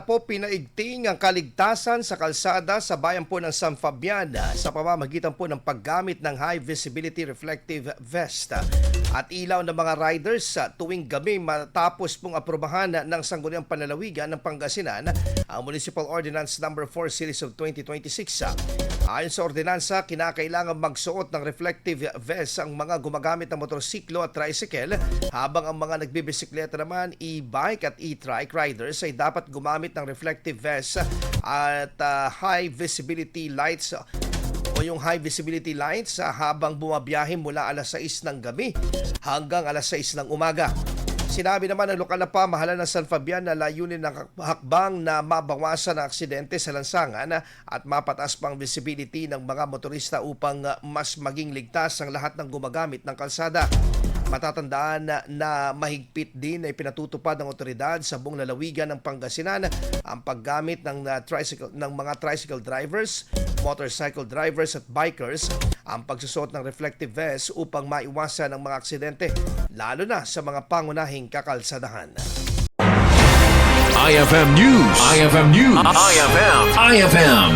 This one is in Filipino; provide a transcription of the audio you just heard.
Po pinaigting ang kaligtasan sa kalsada sa bayan po ng San Fabian sa pamamagitan po ng paggamit ng high visibility reflective vest at ilaw ng mga riders tuwing gabi matapos pong aprobahan ng Sangguniang Panlalawigan ng Pangasinan ang Municipal Ordinance No. 4 Series of 2026. Ayon sa ordinansa, kinakailangan magsuot ng reflective vest ang mga gumagamit ng motorsiklo at tricycle habang ang mga nagbibisikleta naman, e-bike at e-trike riders ay dapat gumamit ng reflective vest at high visibility lights o yung high visibility lights habang bumabiyahe mula alas 6 ng gabi hanggang alas 6 ng umaga. Sinabi naman ng lokal na pamahalaan ng San Fabian na layunin ng hakbang na mabawasan ang aksidente sa lansangan at mapataas pang visibility ng mga motorista upang mas maging ligtas ang lahat ng gumagamit ng kalsada. Matatandaan na mahigpit din ay pinatutupad ng otoridad sa buong lalawigan ng Pangasinan ang paggamit ng mga tricycle drivers, motorcycle drivers at bikers ang pagsusot ng reflective vest upang maiwasan ang mga aksidente, lalo na sa mga pangunahing kakalsadahan. IFM News. IFM News. IFM.